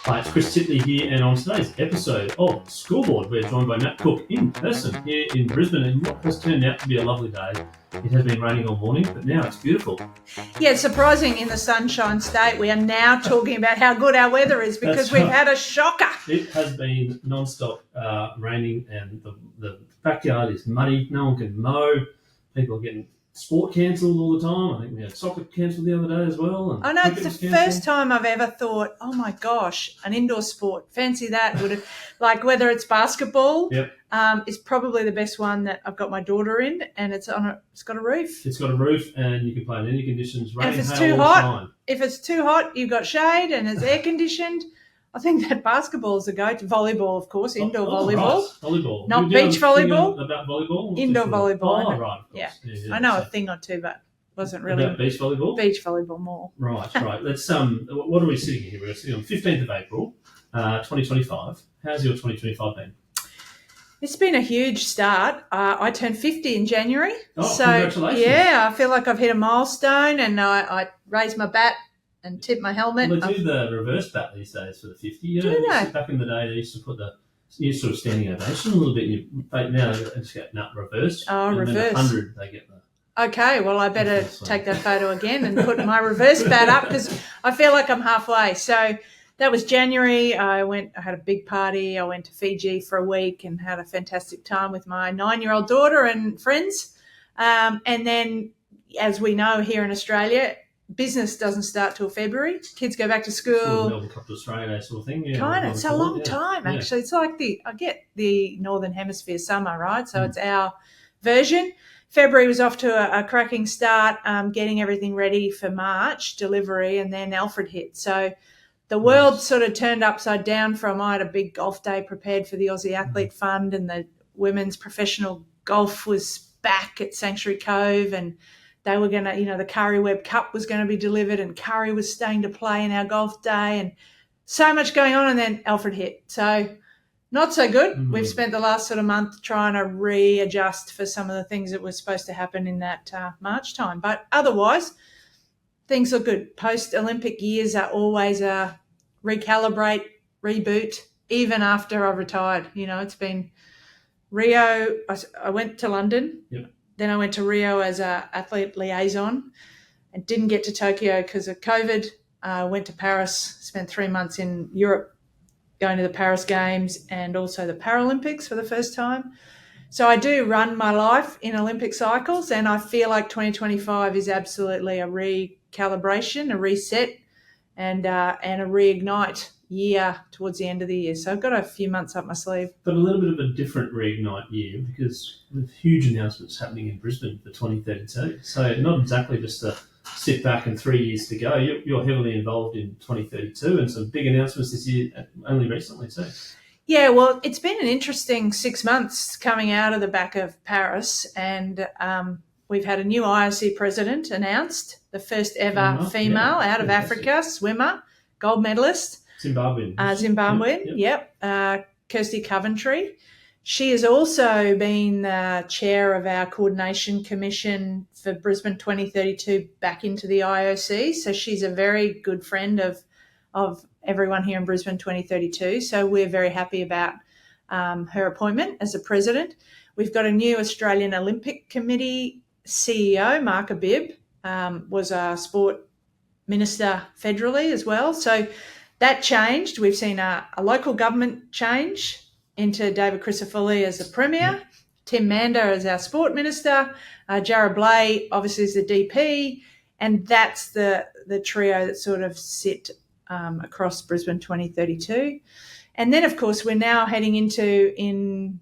Hi, it's Chris Titley here, and on today's episode of Scoreboard, we're joined by Nat Cook in person here in Brisbane, and what has turned out to be a lovely day. It has been raining all morning, but now it's beautiful. Yeah, it's surprising in the Sunshine State. We are now talking about how good our weather is because we've had a shocker. It has been non-stop raining, and the backyard is muddy. No one can mow. People are getting sport cancelled all the time. I think we had soccer cancelled the other day as well. And I know, it's the first time I've ever thought, oh my gosh, an indoor sport, fancy that. Would have, like whether it's basketball, is probably the best one that I've got my daughter in, and it's got a roof. It's got a roof, and you can play in any conditions. Rain, and if it's hail, too hot, shine. If it's too hot, you've got shade and it's air conditioned. I think that basketball is a go-to. Volleyball, of course, indoor volleyball. Right. Volleyball. Not beach volleyball. About volleyball? Indoor volleyball. Oh, right. Yeah. I know a thing or two, but wasn't really. About beach volleyball? Beach volleyball more. Right. Let's, what are we sitting here? We're sitting on the 15th of April, 2025. How's your 2025 been? It's been a huge start. I turned 50 in January. Oh, so, congratulations. Yeah, I feel like I've hit a milestone, and I raised my bat and tipped my helmet. Well, they do the reverse bat these days for the 50. You know, back in the day, they used to put the sort of standing ovation a little bit. Now they just get reverse. Oh, and reverse. Then 100, they get the... Okay, well, I better take that photo again and put my reverse bat up because I feel like I'm halfway. So that was January. I had a big party. I went to Fiji for a week and had a fantastic time with my 9-year-old daughter and friends. And then, as we know here in Australia, business doesn't start till February. Kids go back to school. Melbourne Cup to Australia, sort of thing. Yeah, kind of. It's a long time, actually. It's like I get the Northern Hemisphere summer, right? So it's our version. February was off to a cracking start, getting everything ready for March delivery, and then Alfred hit. So the world sort of turned upside down I had a big golf day prepared for the Aussie Athlete Fund, and the women's professional golf was back at Sanctuary Cove, and they were going to, the Curry Webb Cup was going to be delivered, and Curry was staying to play in our golf day, and so much going on, and then Alfred hit. So not so good. Mm-hmm. We've spent the last sort of month trying to readjust for some of the things that were supposed to happen in that March time. But otherwise, things look good. Post-Olympic years are always a recalibrate, reboot, even after I've retired. It's been Rio. I went to London. Yep. Then I went to Rio as an athlete liaison and didn't get to Tokyo because of COVID. Went to Paris, spent 3 months in Europe going to the Paris Games and also the Paralympics for the first time. So I do run my life in Olympic cycles, and I feel like 2025 is absolutely a recalibration, a reset, and a reignite year towards the end of the year. So I've got a few months up my sleeve. But a little bit of a different reignite year because with huge announcements happening in Brisbane for 2032. So not exactly just to sit back and 3 years to go. You're heavily involved in 2032 and some big announcements this year, only recently too. Yeah, well, it's been an interesting 6 months coming out of the back of Paris, and we've had a new IOC president announced, the first ever female out of Africa, swimmer, gold medalist. Zimbabwean, yep. Kirsty Coventry. She has also been chair of our coordination commission for Brisbane 2032 back into the IOC. So she's a very good friend of everyone here in Brisbane 2032. So we're very happy about her appointment as a president. We've got a new Australian Olympic Committee CEO, Mark Abib, was a sport minister federally as well. So that changed. We've seen a local government change into David Crisafulli as the Premier, Tim Mander as our Sport Minister, Jarrah Blay obviously is the DP, and that's the trio that sort of sit across Brisbane 2032. And then, of course, we're now heading into, in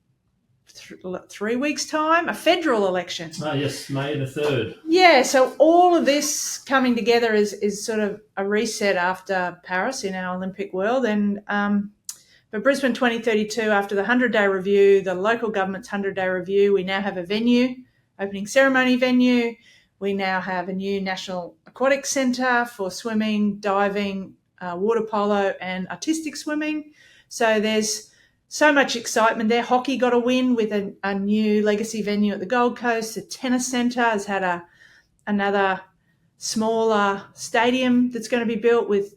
3 weeks' time, a federal election. Ah, yes, May the 3rd. Yeah, so all of this coming together is sort of a reset after Paris in our Olympic world. And for Brisbane 2032, after the 100-day review, the local government's 100-day review, we now have a venue, opening ceremony venue. We now have a new National Aquatic Centre for swimming, diving, water polo and artistic swimming. So there's so much excitement there. Hockey got a win with a new legacy venue at the Gold Coast. The tennis centre has had another smaller stadium that's going to be built with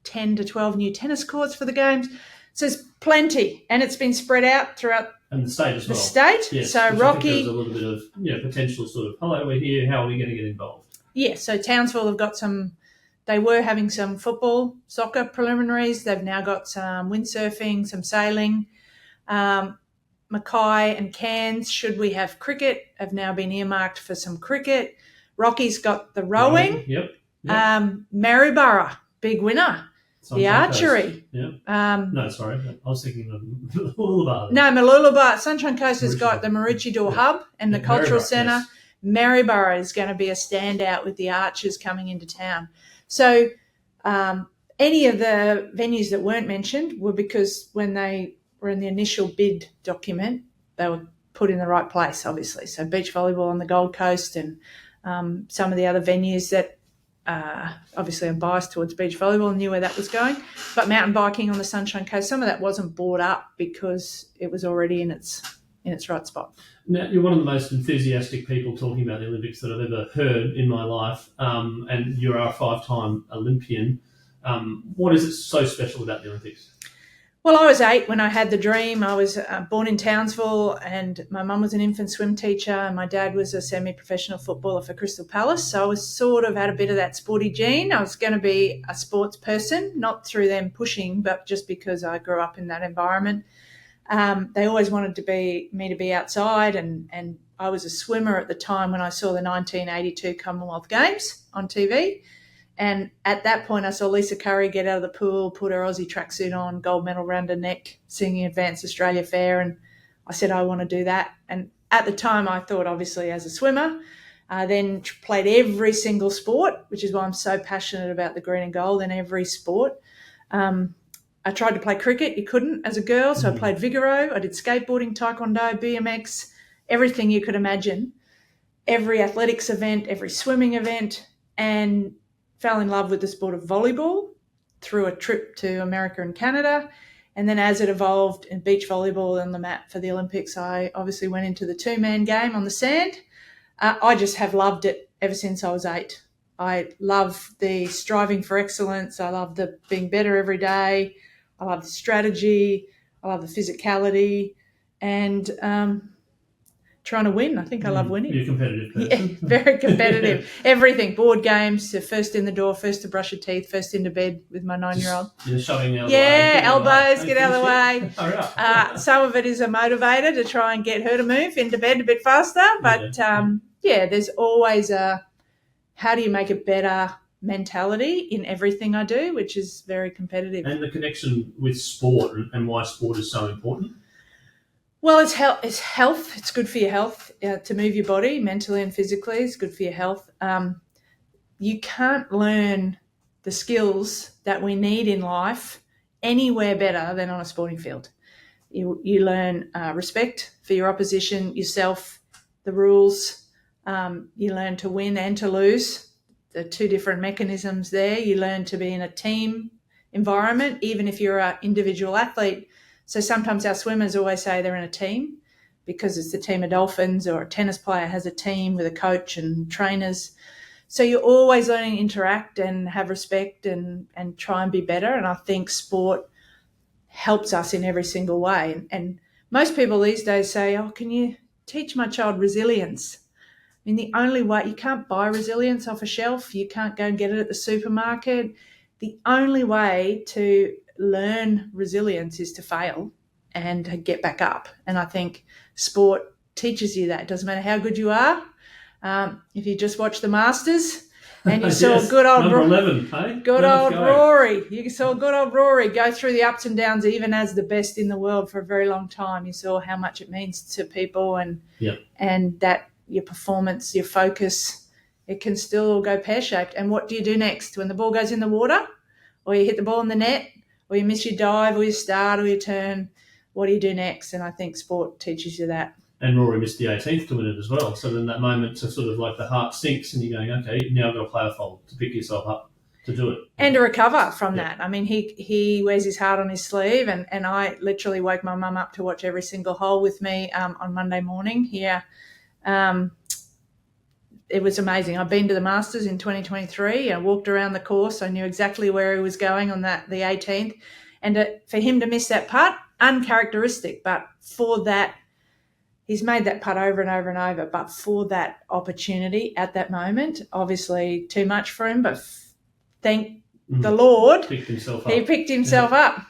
10 to 12 new tennis courts for the games. So there's plenty, and it's been spread out throughout and the state as well. The state. Yes, so Rocky. There's a little bit of potential sort of, hello, we're here, how are we going to get involved? Yeah, so Townsville have got some, they were having some football, soccer preliminaries. They've now got some windsurfing, some sailing. Mackay and Cairns, should we have cricket, have now been earmarked for some cricket. Rocky's got the rowing. Yep. Maryborough, big winner. The archery. Yep. No, sorry. I was thinking of Mooloolaba. No, Mooloolaba. Sunshine Coast has got the Maroochydore Hub and the Cultural Centre. Yes. Maryborough is going to be a standout with the archers coming into town. So any of the venues that weren't mentioned were because when they were in the initial bid document, they were put in the right place, obviously. So beach volleyball on the Gold Coast and some of the other venues that obviously I'm biased towards beach volleyball and knew where that was going. But mountain biking on the Sunshine Coast, some of that wasn't brought up because it was already in its right spot. Now, you're one of the most enthusiastic people talking about the Olympics that I've ever heard in my life, and you're a 5-time Olympian. What is it so special about the Olympics? Well, I was 8 when I had the dream. I was born in Townsville, and my mum was an infant swim teacher, and my dad was a semi-professional footballer for Crystal Palace. So I was sort of had a bit of that sporty gene. I was going to be a sports person, not through them pushing, but just because I grew up in that environment. They always wanted me to be outside, and I was a swimmer at the time when I saw the 1982 Commonwealth Games on TV. And at that point, I saw Lisa Curry get out of the pool, put her Aussie tracksuit on, gold medal round her neck, singing Advanced Australia Fair. And I said, I want to do that. And at the time, I thought, obviously, as a swimmer. I then played every single sport, which is why I'm so passionate about the green and gold in every sport. I tried to play cricket. You couldn't as a girl. So I played Vigoro. I did skateboarding, taekwondo, BMX, everything you could imagine. Every athletics event, every swimming event, and fell in love with the sport of volleyball through a trip to America and Canada. And then as it evolved in beach volleyball on the mat for the Olympics, I obviously went into the 2-man game on the sand. I just have loved it ever since I was 8. I love the striving for excellence. I love the being better every day. I love the strategy. I love the physicality and trying to win. I think I love winning. You're a competitive person. Yeah, very competitive. Everything, board games, first in the door, first to brush your teeth, first into bed with my 9-year-old. You're shoving out elbows, get out of the way. Hurry up. Some of it is a motivator to try and get her to move into bed a bit faster. But, there's always a how do you make it better mentality in everything I do, which is very competitive. And the connection with sport and why sport is so important? Well, it's health. It's good for your health to move your body mentally and physically. It's good for your health. You can't learn the skills that we need in life anywhere better than on a sporting field. You learn respect for your opposition, yourself, the rules. You learn to win and to lose. The 2 different mechanisms there. You learn to be in a team environment, even if you're an individual athlete. So sometimes our swimmers always say they're in a team because it's the team of dolphins, or a tennis player has a team with a coach and trainers. So you're always learning to interact and have respect and try and be better. And I think sport helps us in every single way. And most people these days say, oh, can you teach my child resilience? I mean, the only way, you can't buy resilience off a shelf. You can't go and get it at the supermarket. The only way to learn resilience is to fail and get back up. And I think sport teaches you that. It doesn't matter how good you are. If you just watch the Masters and you saw good old Rory. You saw good old Rory go through the ups and downs, even as the best in the world for a very long time. You saw how much it means to people and that your performance, your focus, it can still go pear-shaped. And what do you do next? When the ball goes in the water, or you hit the ball in the net, or you miss your dive, or your start, or your turn, what do you do next? And I think sport teaches you that. And Rory missed the 18th to win it as well. So then that moment to sort of like the heart sinks and you're going, okay, now I've got to play a foul to pick yourself up to do it. And to recover from that. I mean, he wears his heart on his sleeve, and I literally woke my mum up to watch every single hole with me on Monday morning here. it was amazing. I've been to the Masters in 2023. I walked around the course. I knew exactly where he was going on the 18th. And for him to miss that putt, uncharacteristic, but for that, he's made that putt over and over and over. But for that opportunity at that moment, obviously too much for him, but thank the Lord, he picked himself up.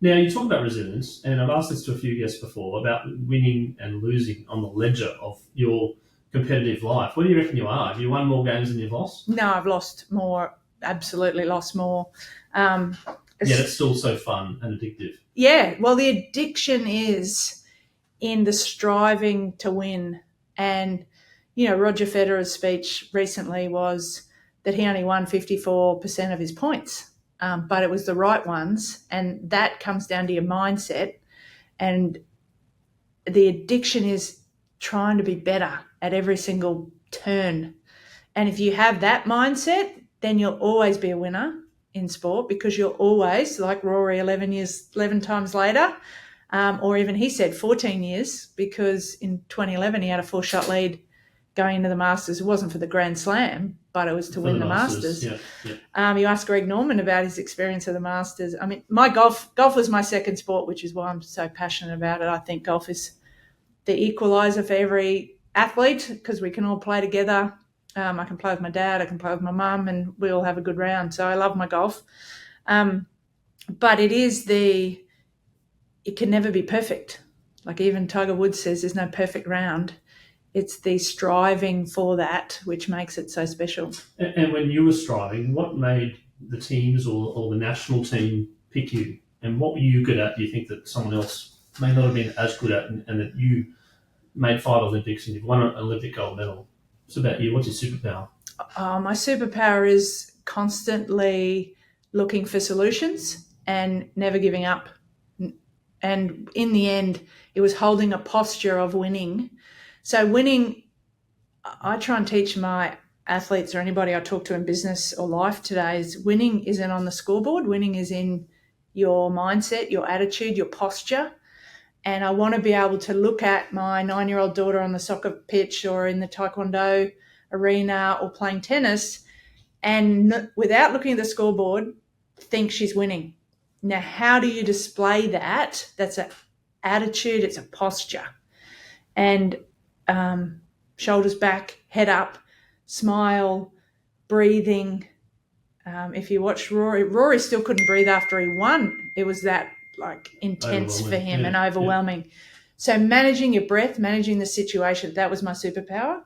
Now, you talk about resilience, and I've asked this to a few guests before about winning and losing on the ledger of your competitive life. What do you reckon you are? Have you won more games than you've lost? No, I've lost more, absolutely lost more. Yet it's still so fun and addictive. Yeah, well, the addiction is in the striving to win. And, Roger Federer's speech recently was that he only won 54% of his points. But it was the right ones, and that comes down to your mindset. And the addiction is trying to be better at every single turn. And if you have that mindset, then you'll always be a winner in sport, because you'll always, like Rory 11 times later, or even he said 14 years, because in 2011 he had a 4-shot lead going into the Masters. It wasn't for the Grand Slam, but it was to win the Masters. Yeah. You asked Greg Norman about his experience of the Masters. I mean, my golf was my second sport, which is why I'm so passionate about it. I think golf is the equaliser for every athlete, because we can all play together. I can play with my dad, I can play with my mum, and we all have a good round. So I love my golf. But it can never be perfect. Like even Tiger Woods says, there's no perfect round. It's the striving for that which makes it so special. And when you were striving, what made the teams or the national team pick you? And what were you good at, do you think, that someone else may not have been as good at, and that you made 5 Olympics and you've won an Olympic gold medal? It's about you. What's your superpower? My superpower is constantly looking for solutions and never giving up. And in the end, it was holding a posture of winning. So winning, I try and teach my athletes or anybody I talk to in business or life today, is winning isn't on the scoreboard. Winning is in your mindset, your attitude, your posture. And I want to be able to look at my 9-year-old daughter on the soccer pitch or in the taekwondo arena or playing tennis, and without looking at the scoreboard, think she's winning. Now, how do you display that? That's an attitude, it's a posture. And shoulders back, head up, smile, breathing. If you watch Rory still couldn't breathe after he won. It was that intense for him and overwhelming. So managing your breath, managing the situation, that was my superpower.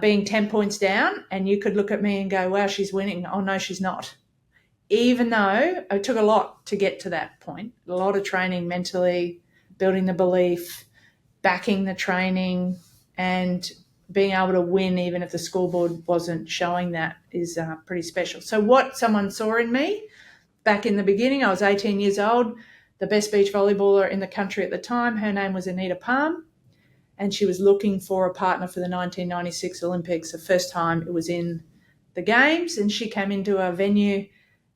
Being 10 points down, and you could look at me and go, wow, she's winning. Oh, no, she's not. Even though it took a lot to get to that point, a lot of training mentally, building the belief, backing the training, and being able to win even if the scoreboard wasn't showing that is pretty special. So what someone saw in me back in the beginning, I was 18 years old, the best beach volleyballer in the country at the time. Her name was Anita Palm, and she was looking for a partner for the 1996 Olympics, the first time it was in the Games, and she came into a venue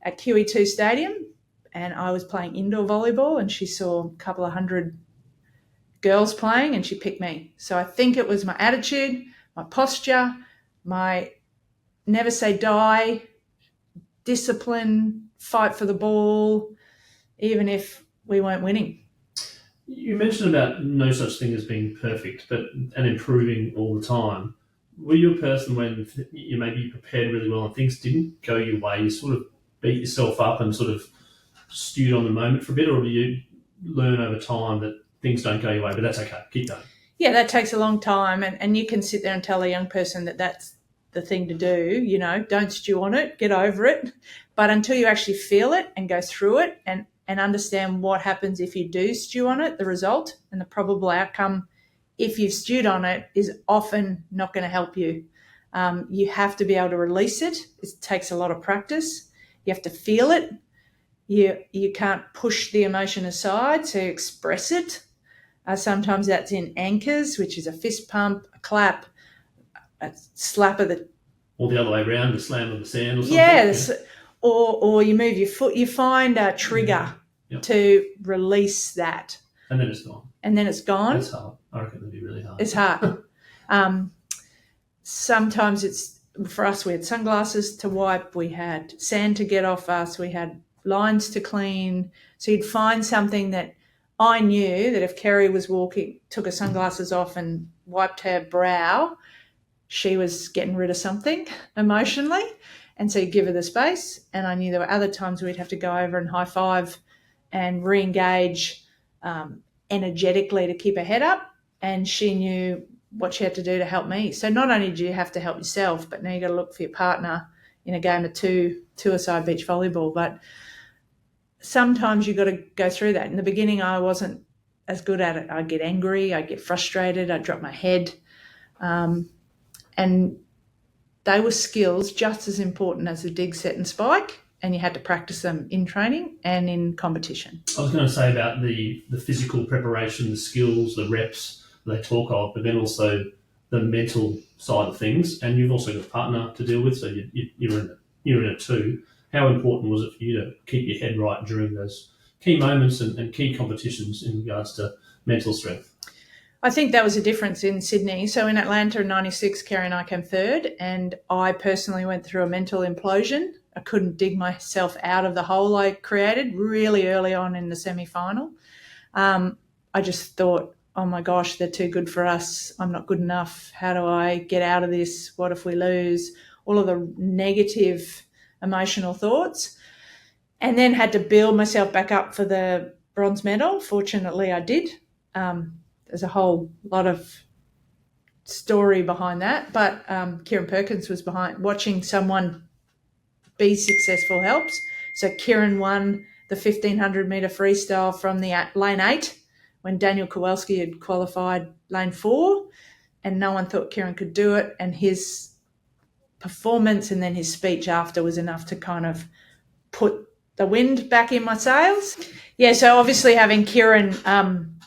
at QE2 Stadium, and I was playing indoor volleyball, and she saw a couple of hundred girls playing, and she picked me. So I think it was my attitude, my posture, my never say die, discipline, fight for the ball, even if we weren't winning. You mentioned about no such thing as being perfect, and improving all the time. Were you a person when you maybe prepared really well and things didn't go your way, you sort of beat yourself up and sort of stewed on the moment for a bit, or do you learn over time that things don't go your way, but that's okay, keep going? Yeah, that takes a long time, and you can sit there and tell a young person that that's the thing to do, don't stew on it, get over it. But until you actually feel it and go through it and understand what happens if you do stew on it, the result and the probable outcome, if you've stewed on it, is often not going to help you. You have to be able to release it. It takes a lot of practice. You have to feel it. You can't push the emotion aside, so express it. Sometimes that's in anchors, which is a fist pump, a clap, a slap of the... Or the other way around, a slam of the sand or something. Yes, yeah. Or you move your foot. You find a trigger to release that. And then it's gone. And then it's gone. It's hard. I reckon it'd be really hard. It's hard. sometimes for us, we had sunglasses to wipe, we had sand to get off us, we had lines to clean. So you'd find something that I knew that if Kerry was walking, took her sunglasses off and wiped her brow, she was getting rid of something emotionally. And so you give her the space. And I knew there were other times we'd have to go over and high five and re-engage energetically to keep her head up. And she knew what she had to do to help me. So not only do you have to help yourself, but now you got to look for your partner in a game of two-a-side beach volleyball. But sometimes you've got to go through that. In the beginning, I wasn't as good at it. I'd get angry, I'd get frustrated, I'd drop my head. And they were skills just as important as the dig, set and spike, and you had to practice them in training and in competition. I was going to say about the physical preparation, the skills, the reps they talk of, but then also the mental side of things. And you've also got a partner to deal with, so you're in it too. How important was it for you to keep your head right during those key moments and key competitions in regards to mental strength? I think that was a difference in Sydney. So in Atlanta in 96, Kerry and I came third, and I personally went through a mental implosion. I couldn't dig myself out of the hole I created really early on in the semi-final. I just thought, oh my gosh, they're too good for us. I'm not good enough. How do I get out of this? What if we lose? All of the negative emotional thoughts. And then had to build myself back up for the bronze medal. Fortunately, I did. There's a whole lot of story behind that, but Kieran Perkins was behind. Watching someone be successful helps. So Kieran won the 1500 metre freestyle from the lane 8 when Daniel Kowalski had qualified lane 4, and no one thought Kieran could do it, and his performance and then his speech after was enough to kind of put the wind back in my sails. Yeah, so obviously having Kieran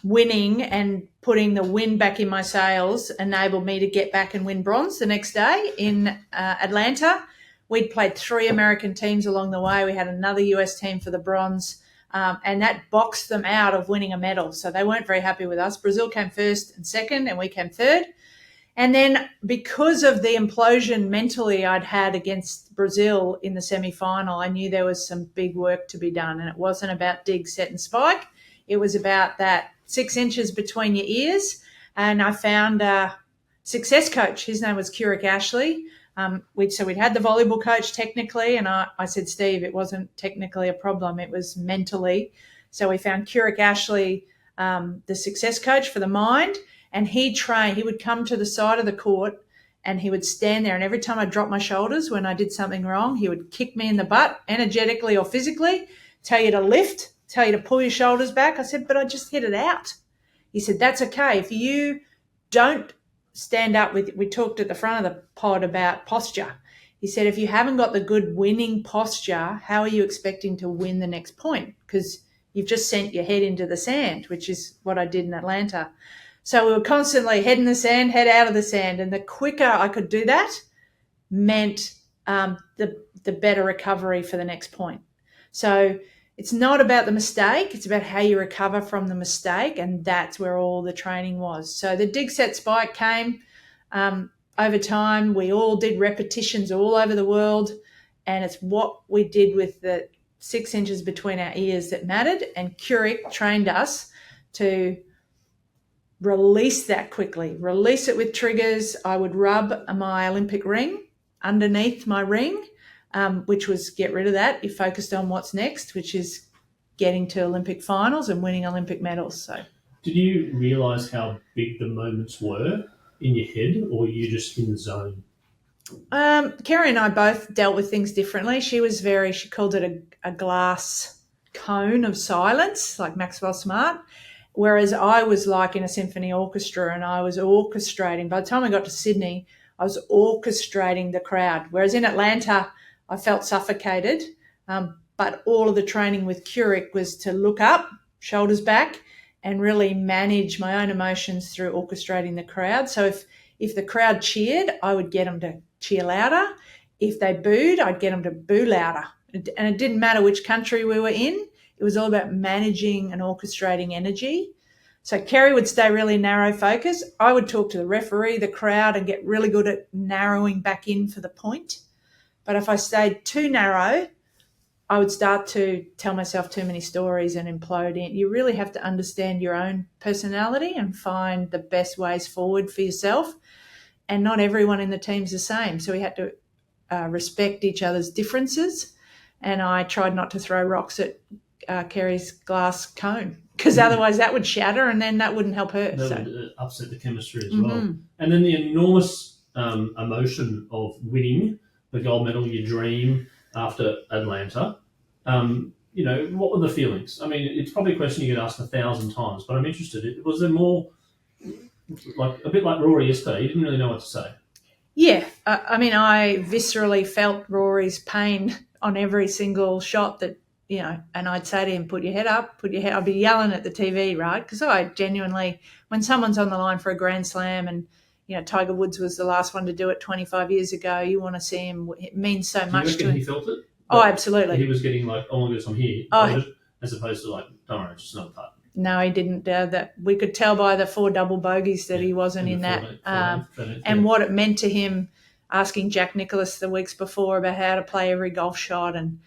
winning and putting the wind back in my sails enabled me to get back and win bronze the next day in Atlanta. We'd played 3 American teams along the way. We had another US team for the bronze, and that boxed them out of winning a medal. So they weren't very happy with us. Brazil came first and second, and we came third. And then because of the implosion mentally I'd had against Brazil in the semi-final, I knew there was some big work to be done. And it wasn't about dig, set and spike. It was about that 6 inches between your ears. And I found a success coach. His name was Keurig Ashley. We'd had the volleyball coach technically. And I said, Steve, it wasn't technically a problem. It was mentally. So we found Keurig Ashley, the success coach for the mind. And he would come to the side of the court and he would stand there. And every time I dropped my shoulders when I did something wrong, he would kick me in the butt energetically or physically, tell you to lift, tell you to pull your shoulders back. I said, but I just hit it out. He said, that's okay. If you don't stand up we talked at the front of the pod about posture. He said, if you haven't got the good winning posture, how are you expecting to win the next point? Because you've just sent your head into the sand, which is what I did in Atlanta. So we were constantly head in the sand, head out of the sand. And the quicker I could do that meant the better recovery for the next point. So it's not about the mistake. It's about how you recover from the mistake. And that's where all the training was. So the dig, set, spike came over time. We all did repetitions all over the world. And it's what we did with the 6 inches between our ears that mattered. And Keurig trained us to release that quickly, release it with triggers. I would rub my Olympic ring underneath my ring, which was get rid of that. You focused on what's next, which is getting to Olympic finals and winning Olympic medals. So, did you realise how big the moments were in your head, or were you just in the zone? Kerry and I both dealt with things differently. She called it a glass cone of silence, like Maxwell Smart. Whereas I was like in a symphony orchestra and I was orchestrating. By the time I got to Sydney, I was orchestrating the crowd. Whereas in Atlanta, I felt suffocated. But all of the training with Keurig was to look up, shoulders back, and really manage my own emotions through orchestrating the crowd. So if the crowd cheered, I would get them to cheer louder. If they booed, I'd get them to boo louder. And it didn't matter which country we were in. It was all about managing and orchestrating energy. So Kerry would stay really narrow focus. I would talk to the referee, the crowd, and get really good at narrowing back in for the point. But if I stayed too narrow, I would start to tell myself too many stories and implode in. You really have to understand your own personality and find the best ways forward for yourself. And not everyone in the team's the same. So we had to respect each other's differences. And I tried not to throw rocks at Kerry's glass cone, because otherwise that would shatter and then that wouldn't help her. That would upset the chemistry as well. And then the enormous emotion of winning the gold medal, your dream after Atlanta. What were the feelings? I mean, it's probably a question you get asked 1,000 times, but I'm interested. Was there more, like a bit like Rory yesterday? You didn't really know what to say. Yeah, I viscerally felt Rory's pain on every single shot that, and I'd say to him, put your head up, I'd be yelling at the TV, right? Because I genuinely, when someone's on the line for a Grand Slam and, Tiger Woods was the last one to do it 25 years ago, you want to see him, it means so much to him. He felt it? Oh, absolutely. He was getting like, oh my goodness, I'm here, as opposed to like, don't worry, it's just another part. No, he didn't. That we could tell by the 4 double bogeys that he wasn't in that. And what it meant to him, asking Jack Nicklaus the weeks before about how to play every golf shot, and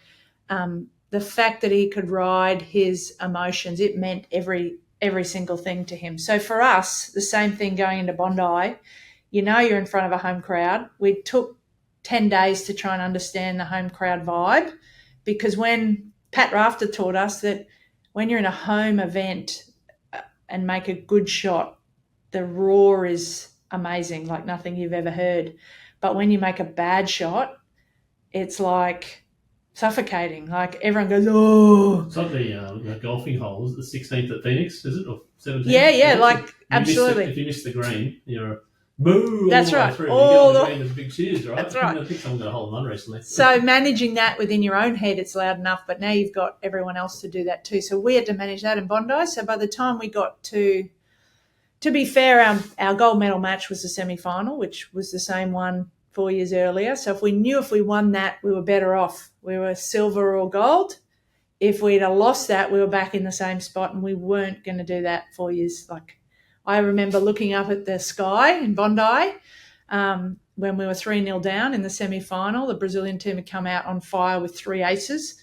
the fact that he could ride his emotions, it meant every single thing to him. So for us, the same thing going into Bondi. You're in front of a home crowd. We took 10 days to try and understand the home crowd vibe, because when Pat Rafter taught us that when you're in a home event and make a good shot, the roar is amazing, like nothing you've ever heard. But when you make a bad shot, it's like suffocating. Like everyone goes, oh. It's like the golfing holes, the 16th at Phoenix, is it? Or 17th? Yeah, like absolutely. If you miss the green, you're a boo. That's right. All the way, there's big cheers, right? That's right. I think someone got a hole in one recently. So managing that within your own head, it's loud enough, but now you've got everyone else to do that too. So we had to manage that in Bondi. So by the time we got to be fair, our gold medal match was the semi-final, which was the same one 4 years earlier. So if we knew if we won that, we were better off. We were silver or gold. If we'd have lost that, we were back in the same spot, and we weren't going to do that 4 years. Like I remember looking up at the sky in Bondi when we were 3-0 down in the semi-final. The Brazilian team had come out on fire with 3 aces.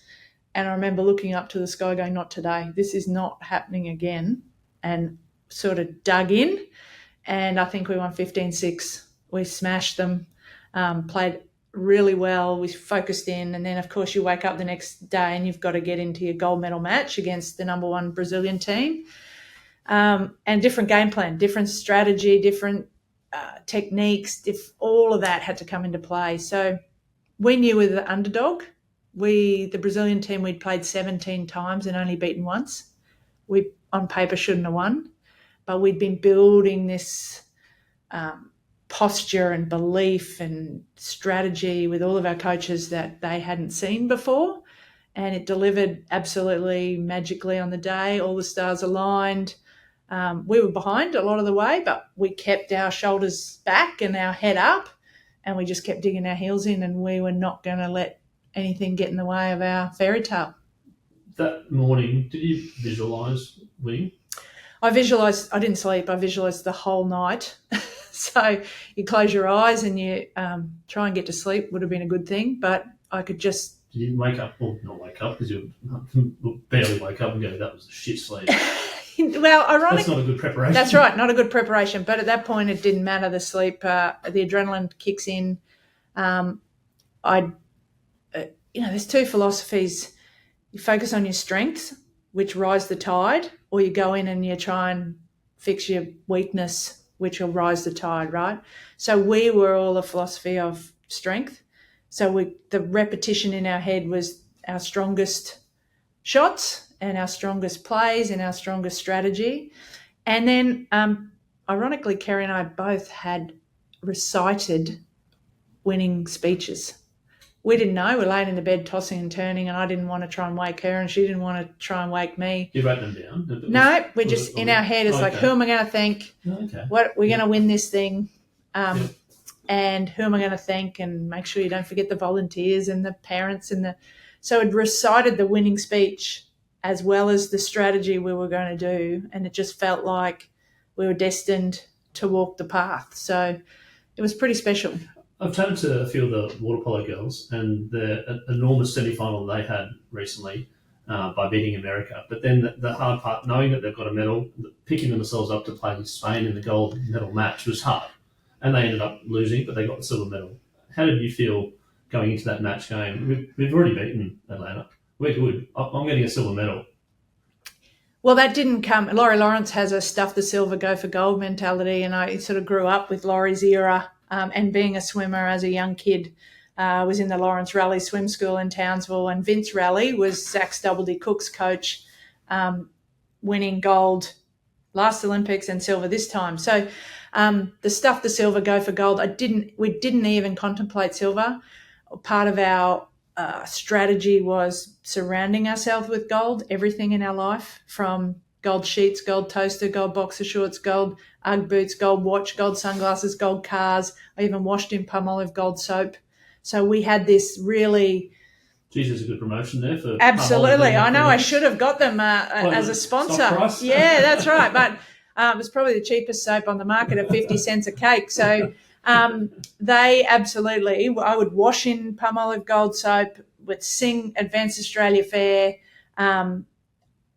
And I remember looking up to the sky going, not today. This is not happening again. And sort of dug in. And I think we won 15-6. We smashed them, played really well. We focused in. And then, of course, you wake up the next day and you've got to get into your gold medal match against the number 1 Brazilian team. And different game plan, different strategy, different techniques, all of that had to come into play. So we knew we were the underdog. The Brazilian team, we'd played 17 times and only beaten once. We, on paper, shouldn't have won. But we'd been building this posture and belief and strategy with all of our coaches that they hadn't seen before. And it delivered absolutely magically on the day. All the stars aligned. We were behind a lot of the way, but we kept our shoulders back and our head up, and we just kept digging our heels in, and we were not going to let anything get in the way of our fairy tale. That morning, did you visualise winning? I didn't sleep. I visualised the whole night. So you close your eyes and you try and get to sleep would have been a good thing, but I could just... Did you wake up? Well, not wake up, because you barely wake up and go, that was a shit sleep. Well, ironically, that's not a good preparation. That's right, not a good preparation. But at that point, it didn't matter the sleep. The adrenaline kicks in. There's 2 philosophies. You focus on your strengths, which rise the tide, or you go in and you try and fix your weakness, which will rise the tide, right? So we were all a philosophy of strength. So the repetition in our head was our strongest shots and our strongest plays and our strongest strategy. And then, ironically, Kerry and I both had recited winning speeches. We didn't know. We're laying in the bed tossing and turning, and I didn't want to try and wake her, and she didn't want to try and wake me. You wrote them down? No, we're just in our head. It's like, who am I going to thank? Okay. What we're going to win this thing. And who am I going to thank? And make sure you don't forget the volunteers and the parents. So I'd recited the winning speech as well as the strategy we were going to do, and it just felt like we were destined to walk the path. So it was pretty special. I've chatted to a few of the water polo girls, and the enormous semi-final they had recently by beating America. But then the hard part, knowing that they've got a medal, picking themselves up to play Spain in the gold medal match was hard. And they ended up losing, but they got the silver medal. How did you feel going into that match game? We've already beaten Atlanta. We're good. I'm getting a silver medal. Well, that didn't come. Laurie Lawrence has a stuff the silver, go for gold mentality, and I sort of grew up with Laurie's era and being a swimmer as a young kid. Was in the Lawrence Raleigh Swim School in Townsville, and Vince Raleigh was Zach's Double D Cook's coach, winning gold last Olympics and silver this time. So the stuff the silver, go for gold. We didn't even contemplate silver. Part of our strategy was surrounding ourselves with gold, everything in our life, from gold sheets, gold toaster, gold boxer shorts, gold Ugg boots, gold watch, gold sunglasses, gold cars. I even washed in Palmolive gold soap. So we had this really... Geez, there's a good promotion there for... Absolutely. I know I should have got them as a sponsor. Yeah, that's right. But it was probably the cheapest soap on the market at 50 cents a cake. So they absolutely... I would wash in Palmolive gold soap, would sing Advanced Australia Fair,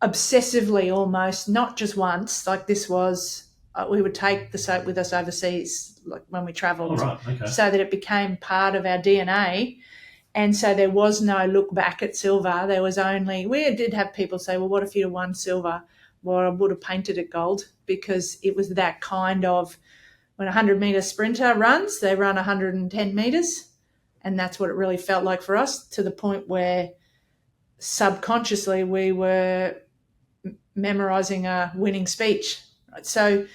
obsessively almost, not just once. Like this was... we would take the soap with us overseas, like when we travelled, so that it became part of our DNA. And so there was no look back at silver. There was only, we did have people say, well, what if you'd have won silver? Well, I would have painted it gold, because it was that kind of, when a 100-metre sprinter runs, they run 110 metres. And that's what it really felt like for us, to the point where subconsciously we were memorising a winning speech. So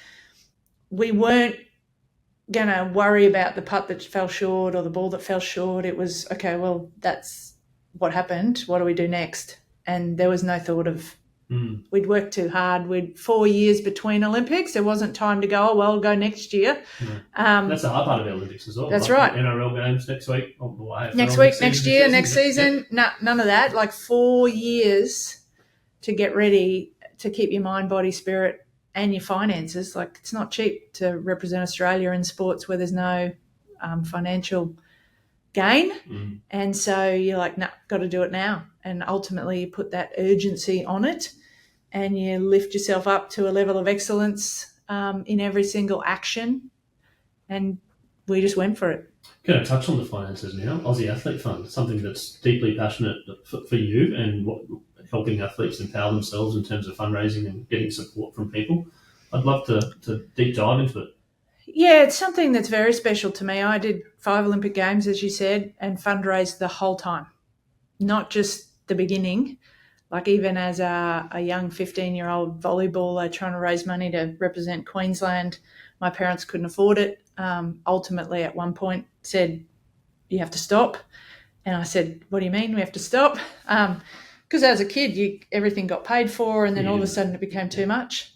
we weren't going to worry about the putt that fell short or the ball that fell short. It was, okay, well, that's what happened. What do we do next? And there was no thought of, we'd worked too hard. We'd 4 years between Olympics. There wasn't time to go, oh, well, we'll go next year. That's the hard part of the Olympics as well. That's right. NRL games next week. Next year, next season. No, none of that. Like 4 years to get ready, to keep your mind, body, spirit, and your finances. Like, it's not cheap to represent Australia in sports where there's no financial gain. And so you're like, no, got to do it now. And ultimately you put that urgency on it, and you lift yourself up to a level of excellence in every single action. And we just went for it. Going to touch on the finances now. Aussie Athlete Fund, something that's deeply passionate for you, and helping athletes empower themselves in terms of fundraising and getting support from people. I'd love to deep dive into it. Yeah, it's something that's very special to me. I did 5 Olympic Games, as you said, and fundraised the whole time, not just the beginning. Like, even as a young 15-year-old volleyballer trying to raise money to represent Queensland, my parents couldn't afford it. Ultimately, at one point, said, you have to stop. And I said, what do you mean we have to stop? Because as a kid, everything got paid for, and then all of a sudden it became too much.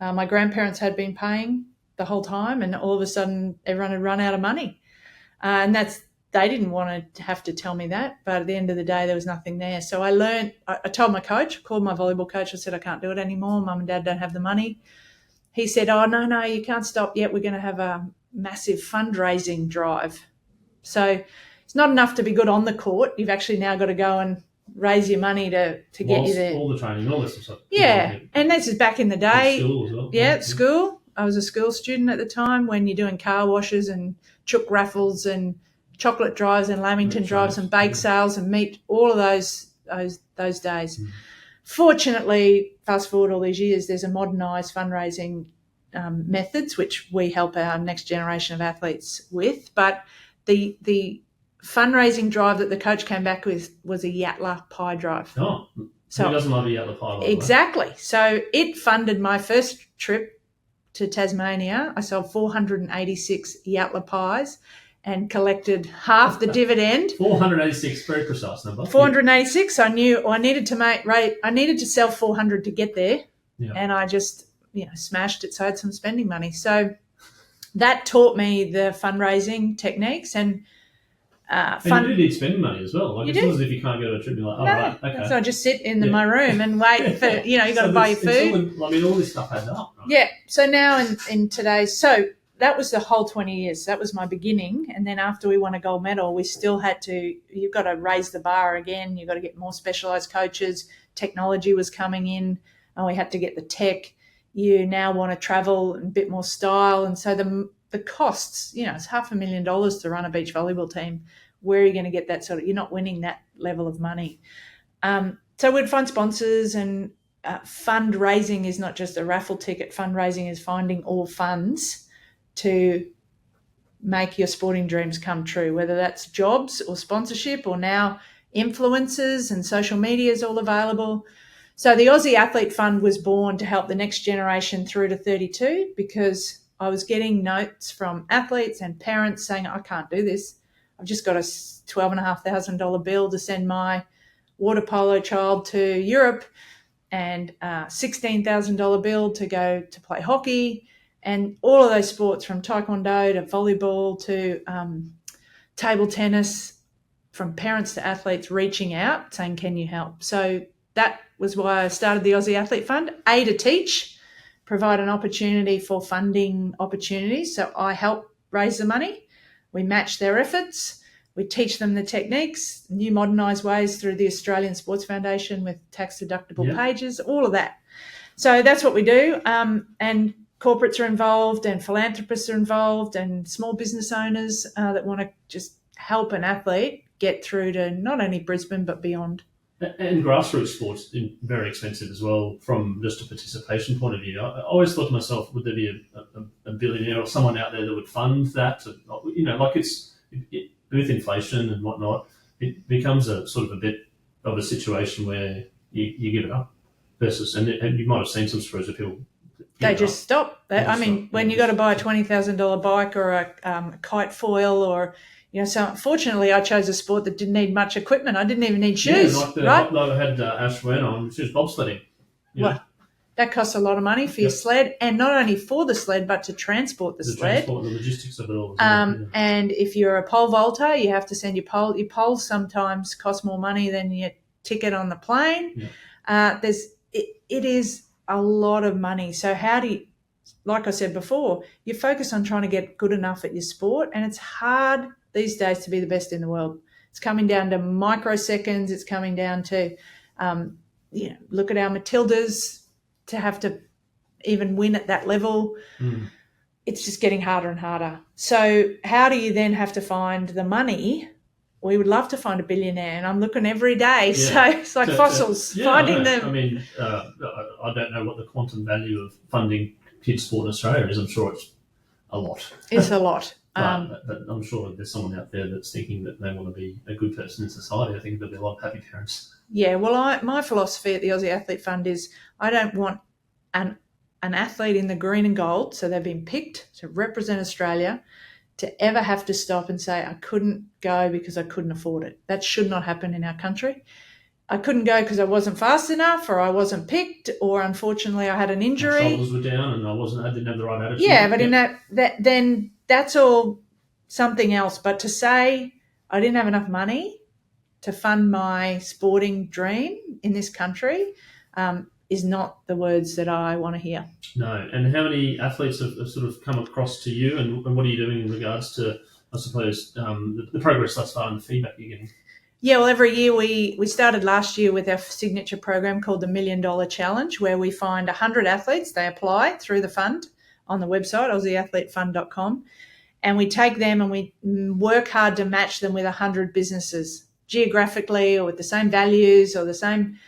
My grandparents had been paying the whole time, and all of a sudden everyone had run out of money. And they didn't want to have to tell me that, but at the end of the day, there was nothing there. So I told my coach, called my volleyball coach, I said, I can't do it anymore. Mum and Dad don't have the money. He said, oh, no, you can't stop yet. We're going to have a massive fundraising drive. So it's not enough to be good on the court. You've actually now got to go and raise your money to get you there. All the training, all this stuff. Yeah, and this is back in the day. School as well. Yeah, at school. I was a school student at the time, when you're doing car washes and chook raffles and chocolate drives and lamington drives and bake sales and meat, all of those days. Fortunately, fast forward all these years, there's a modernised fundraising methods, which we help our next generation of athletes with. But the fundraising drive that the coach came back with was a Yatala pie drive. Oh, so who doesn't love a Yatala pie? Exactly. So it funded my first trip to Tasmania. I sold 486 Yatala pies and collected half the dividend. 486, very precise number. 486. I knew I needed to sell 400 to get there, and I just smashed it. So I had some spending money. So that taught me the fundraising techniques, and And fund. you do need spending money as well. Like, You it's do. not as if you can't go to a trip and you're like, oh, No, right, okay. so I just sit in Yeah. my room and wait for, you got to buy your food. All this stuff adds up. Right? Yeah. So now in today's, so that was the whole 20 years. That was my beginning. And then after we won a gold medal, we still had to, you've got to raise the bar again. You've got to get more specialised coaches. Technology was coming in and we had to get the tech. You now want to travel and a bit more style. And so the costs, it's $500,000 to run a beach volleyball team. Where are you going to get that you're not winning that level of money. So we'd find sponsors, and fundraising is not just a raffle ticket. Fundraising is finding all funds to make your sporting dreams come true, whether that's jobs or sponsorship or now influencers and social media is all available. So the Aussie Athlete Fund was born to help the next generation through to 32, because I was getting notes from athletes and parents saying, I can't do this. I've just got a $12,500 bill to send my water polo child to Europe, and a $16,000 bill to go to play hockey, and all of those sports, from taekwondo to volleyball to table tennis, from parents to athletes reaching out saying, can you help? So that was why I started the Aussie Athlete Fund, to teach, provide an opportunity for funding opportunities. So I help raise the money. We match their efforts. We teach them the techniques, new modernised ways through the Australian Sports Foundation with tax-deductible pages, all of that. So that's what we do. And corporates are involved, and philanthropists are involved, and small business owners that want to just help an athlete get through to not only Brisbane but beyond. And grassroots sports are very expensive as well, from just a participation point of view. I always thought to myself, would there be a billionaire or someone out there that would fund that? With inflation and whatnot, it becomes a sort of a bit of a situation where you give it up. Versus, and you might have seen some stories of people. They just stop. When you got to buy a $20,000 bike or a kite foil, or so unfortunately I chose a sport that didn't need much equipment. I didn't even need shoes. Right? I had Ash Wen on. She was bobsledding. Well, that costs a lot of money for your sled, and not only for the sled, but to transport the sled. Transport, the logistics of it all. And if you're a pole vaulter, you have to send your pole. Your poles sometimes cost more money than your ticket on the plane. Yeah. It is a lot of money. So how do you, like I said before, you focus on trying to get good enough at your sport, and it's hard these days to be the best in the world. It's coming down to microseconds. It's coming down to, look at our Matildas, to have to even win at that level. It's just getting harder and harder. So how do you then have to find the money? We would love to find a billionaire, and I'm looking every day. Yeah. So it's like fossils, finding them. I mean, I don't know what the quantum value of funding kids sport in Australia is. I'm sure it's a lot. It's a lot. But I'm sure there's someone out there that's thinking that they want to be a good person in society. I think there'll be a lot of happy parents. Yeah, well, my philosophy at the Aussie Athlete Fund is I don't want an athlete in the green and gold, so they've been picked to represent Australia, to ever have to stop and say, I couldn't go because I couldn't afford it. That should not happen in our country. I couldn't go because I wasn't fast enough, or I wasn't picked, or unfortunately I had an injury. My shoulders were down and I didn't have the right attitude. Yeah, but in that then that's all something else. But to say I didn't have enough money to fund my sporting dream in this country is not the words that I want to hear. No. And how many athletes have sort of come across to you, and what are you doing in regards to, I suppose, the progress thus far and the feedback you're getting? Yeah, well, every year we started last year with our signature program called the $1 Million Challenge, where we find 100 athletes. They apply through the fund on the website, AussieAthleteFund.com, and we take them and we work hard to match them with 100 businesses, geographically or with the same values or the same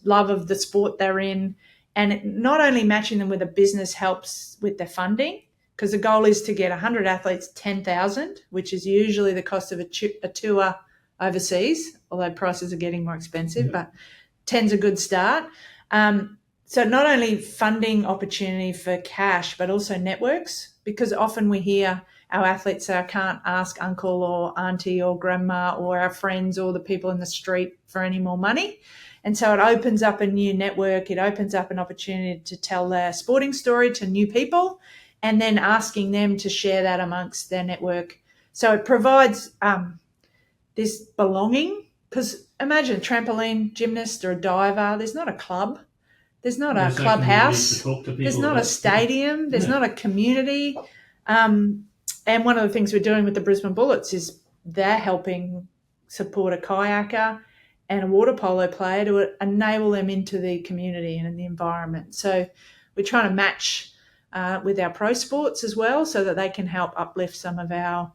love of the sport they're in. And not only matching them with a business helps with their funding, because the goal is to get 100 athletes, 10,000, which is usually the cost of a tour overseas, although prices are getting more expensive, but 10's a good start. So not only funding opportunity for cash, but also networks, because often we hear our athletes say, I can't ask uncle or auntie or grandma or our friends or the people in the street for any more money. And so it opens up a new network. It opens up an opportunity to tell their sporting story to new people, and then asking them to share that amongst their network So it provides this belonging, because imagine a trampoline gymnast or a diver, there's not a club, there's not a clubhouse, there's not a stadium, there's not a community. And one of the things we're doing with the Brisbane Bullets is they're helping support a kayaker and a water polo player to enable them into the community and in the environment. So we're trying to match with our pro sports as well, so that they can help uplift some of our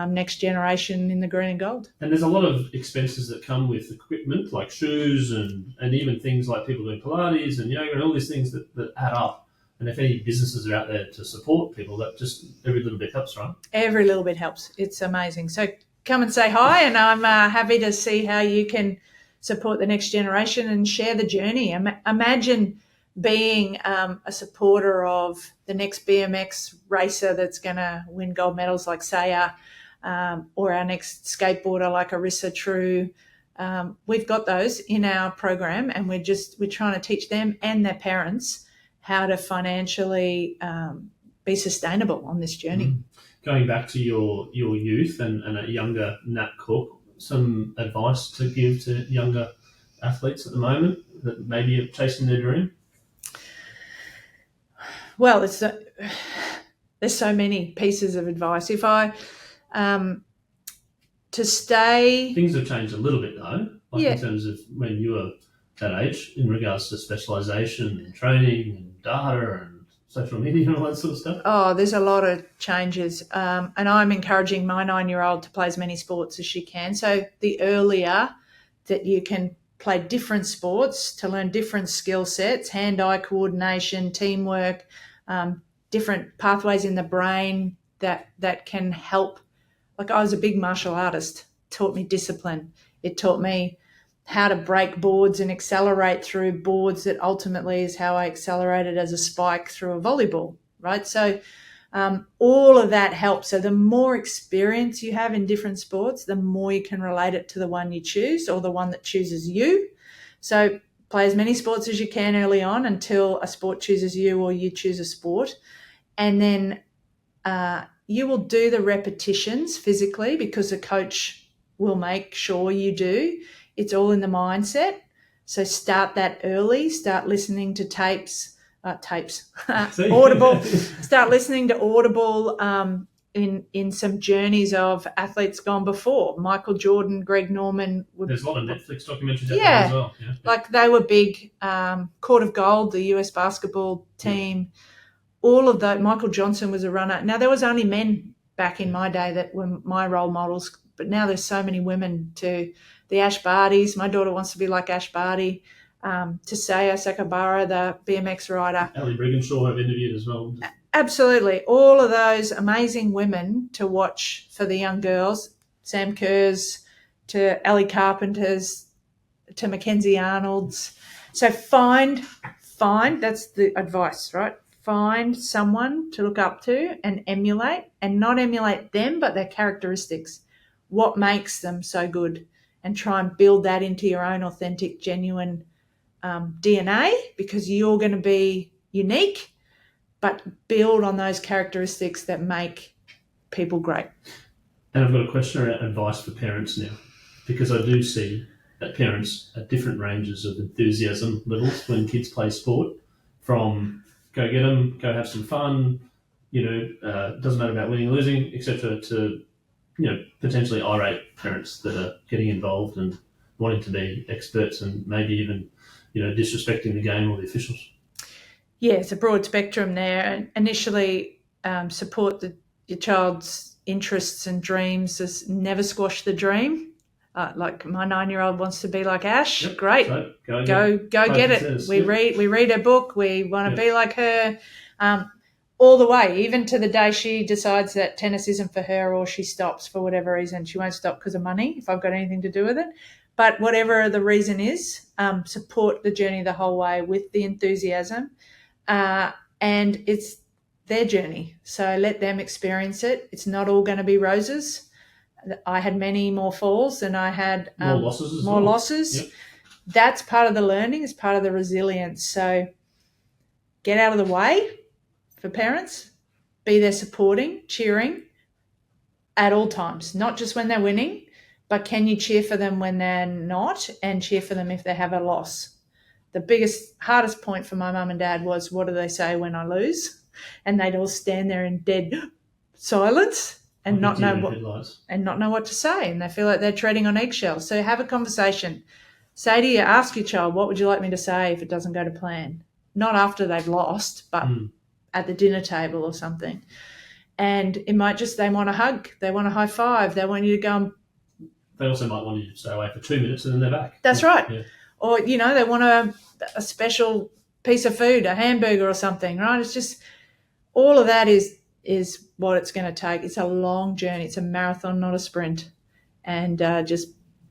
next generation in the green and gold. And there's a lot of expenses that come with equipment, like shoes and even things like people doing Pilates and yoga and all these things that add up. And if any businesses are out there to support people, that just every little bit helps, right? Every little bit helps. It's amazing. So come and say hi, and I'm happy to see how you can support the next generation and share the journey. Imagine being a supporter of the next BMX racer that's going to win gold medals like Saya, or our next skateboarder like Arissa True. We've got those in our program, and we're trying to teach them and their parents how to financially be sustainable on this journey. Going back to your youth and a younger Nat Cook, some advice to give to younger athletes at the moment that maybe are chasing their dream? Well, there's so many pieces of advice. If I to stay, things have changed a little bit though, in terms of when you were that age, in regards to specialisation and training and data and social media and all that sort of stuff. Oh, there's a lot of changes, and I'm encouraging my 9-year-old to play as many sports as she can. So the earlier that you can play different sports to learn different skill sets, hand-eye coordination, teamwork, different pathways in the brain that can help. Like, I was a big martial artist, taught me discipline. It taught me how to break boards and accelerate through boards. That ultimately is how I accelerated as a spike through a volleyball, right? So all of that helps. So the more experience you have in different sports, the more you can relate it to the one you choose or the one that chooses you. So play as many sports as you can early on until a sport chooses you or you choose a sport. And then you will do the repetitions physically, because the coach will make sure you do. It's all in the mindset. So start that early. Start listening to Audible. Start listening to Audible in some journeys of athletes gone before. Michael Jordan, Greg Norman. There's a lot of Netflix documentaries out there as well. Yeah. Like they were big. Court of Gold, the US basketball team. All of that. Michael Johnson was a runner. Now, there was only men back in my day that were my role models, but now there's so many women too. The Ash Bardys. My daughter wants to be like Ash Barty. Tasaya Sakabara, the BMX rider. Ali Brigginshaw I've interviewed as well. Absolutely. All of those amazing women to watch for the young girls. Sam Kerrs to Ellie Carpenter's to Mackenzie Arnold's. So find, that's the advice, right? Find someone to look up to and emulate, and not emulate them, but their characteristics. What makes them so good? And try and build that into your own authentic, genuine DNA, because you're going to be unique, but build on those characteristics that make people great. And I've got a question around advice for parents now, because I do see that parents at different ranges of enthusiasm levels when kids play sport, from go get them, go have some fun, doesn't matter about winning or losing, etc., to potentially irate parents that are getting involved and wanting to be experts and maybe even, disrespecting the game or the officials. Yeah, it's a broad spectrum there. And initially, support your child's interests and dreams. Is never squash the dream. Like my 9-year-old wants to be like Ash. Yep. Great, so go get it. We read her book. We want to be like her. All the way, even to the day she decides that tennis isn't for her, or she stops for whatever reason. She won't stop because of money, if I've got anything to do with it. But whatever the reason is, support the journey the whole way with the enthusiasm. And it's their journey. So let them experience it. It's not all going to be roses. I had many more falls than I had more losses. Yep. That's part of the learning. It's part of the resilience. So get out of the way. For parents, be there supporting, cheering, at all times, not just when they're winning, but can you cheer for them when they're not and cheer for them if they have a loss? The hardest point for my mum and dad was, what do they say when I lose? And they'd all stand there in dead silence and not know what to say. And they feel like they're treading on eggshells. So have a conversation. Ask your child, what would you like me to say if it doesn't go to plan? Not after they've lost, but at the dinner table or something. And it might just, they want a hug. They want a high five. They want you to go and... They also might want you to stay away for 2 minutes and then they're back. That's right. Yeah. Or, they want a special piece of food, a hamburger or something, right? It's just, all of that is what it's going to take. It's a long journey. It's a marathon, not a sprint. And just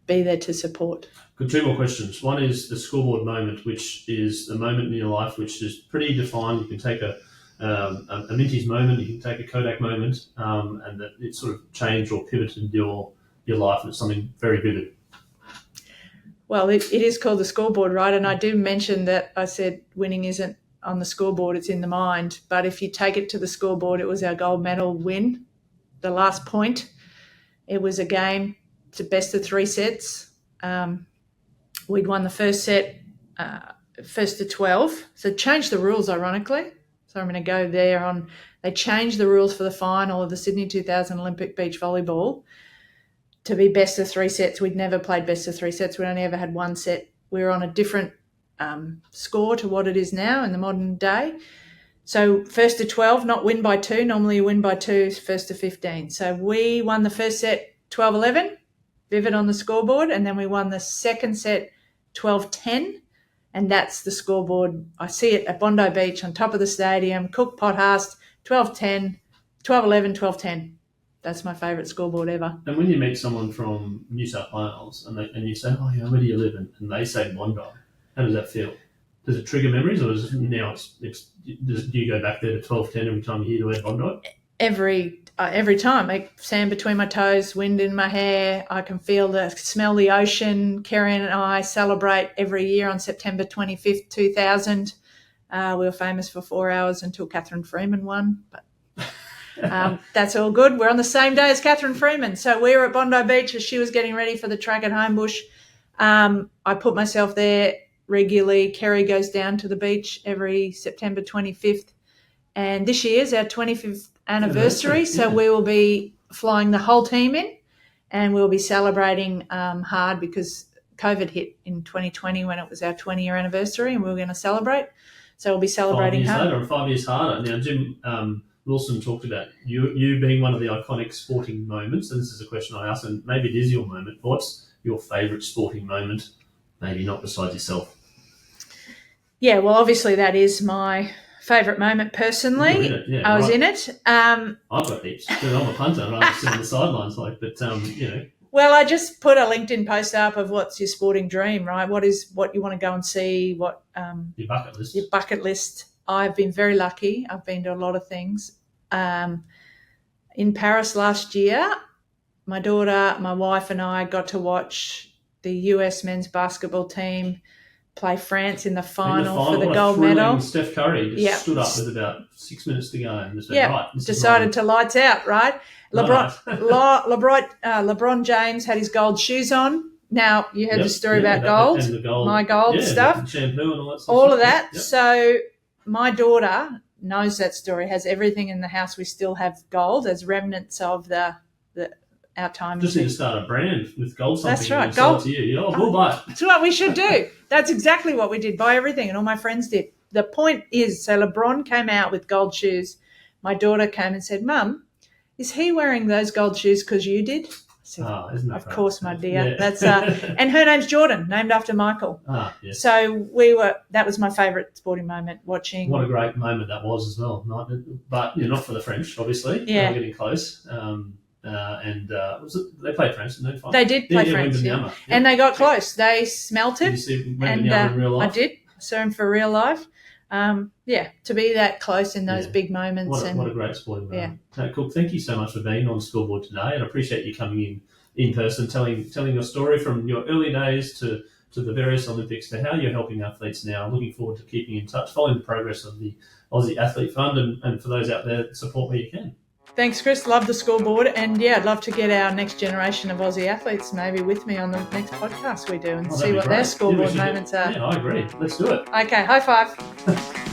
be there to support. Good. 2 more questions. One is the scoreboard moment, which is a moment in your life which is pretty defined. You can take a Minty's moment, you can take a Kodak moment, and that it sort of changed or pivoted your life, and it's something very vivid. Well, it is called the scoreboard, right? And I do mention that I said winning isn't on the scoreboard, it's in the mind. But if you take it to the scoreboard, it was our gold medal win, the last point. It was a game, it's a best of 3 sets. We'd won the first set, first to 12. So it changed the rules, ironically. So I'm going to go there on, they changed the rules for the final of the Sydney 2000 Olympic beach volleyball to be best of 3 sets. We'd never played best of 3 sets. We'd only ever had 1 set. We were on a different score to what it is now in the modern day. So first to 12, not win by 2. Normally you win by 2, first to 15. So we won the first set 12-11, vivid on the scoreboard, and then we won the second set 12-10. And that's the scoreboard. I see it at Bondi Beach on top of the stadium. Cook, Pothast, 12-10, 12-11, 12-10. That's my favourite scoreboard ever. And when you meet someone from New South Wales and you say, oh, yeah, where do you live? And they say Bondi, how does that feel? Does it trigger memories, or is it now do you go back there to 12-10 every time you hear the word Bondi? Every time. Sand between my toes, wind in my hair. I can smell the ocean. Kerry and I celebrate every year on September 25th, 2000. We were famous for 4 hours until Catherine Freeman won, but that's all good. We're on the same day as Catherine Freeman. So we were at Bondi Beach as she was getting ready for the track at Homebush. I put myself there regularly. Kerry goes down to the beach every September 25th. And this year's our 25th anniversary, so we will be flying the whole team in, and we'll be celebrating hard because COVID hit in 2020 when it was our 20-year anniversary, and we were going to celebrate. So we'll be celebrating 5 years later, or 5 years harder. Now, Jim Wilson talked about you being one of the iconic sporting moments, and this is a question I asked, and maybe it is your moment. What's your favourite sporting moment, maybe not besides yourself? Yeah, well, obviously that is my favourite moment personally. Yeah, I was in it. I've got heaps. I'm a punter and I sit on the sidelines, Well, I just put a LinkedIn post up of what's your sporting dream, right? What you want to go and see? What your bucket list? Your bucket list. I've been very lucky. I've been to a lot of things. In Paris last year, my daughter, my wife, and I got to watch the US men's basketball team play France in the final for the gold medal. Steph Curry just stood up with about 6 minutes to go and just decided to lights out, right? LeBron James had his gold shoes on. Now, you heard the story about gold, and the gold, my gold stuff. Shampoo and all that stuff. All of that. Yep. So my daughter knows that story, has everything in the house. We still have gold as remnants of our time. Just need to start a brand with gold something. That's right. Gold to you. We'll buy it. That's what we should do. That's exactly what we did. Buy everything, and all my friends did. The point is, so LeBron came out with gold shoes. My daughter came and said, Mum, is he wearing those gold shoes because you did? I said, isn't that of course, my dear. Yeah. That's and her name's Jordan, named after Michael. Yes. So that was my favourite sporting moment, watching. What a great moment that was as well. But not for the French, obviously. Yeah. They were getting close. They played France, didn't they? They did play France, and they got close. They smelt it. Did you see Wembanyama in real life? I did. I saw him for real life. To be that close in those big moments. What a great sporting moment. Nat Cook, thank you so much for being on Scoreboard today, and I appreciate you coming in person, telling your story from your early days to the various Olympics to how you're helping athletes now. Looking forward to keeping in touch, following the progress of the Aussie Athlete Fund, and for those out there, support where you can. Thanks, Chris. Love the scoreboard. And yeah, I'd love to get our next generation of Aussie athletes maybe with me on the next podcast we do and see what their scoreboard moments are. Yeah, I agree. Let's do it. Okay, high five.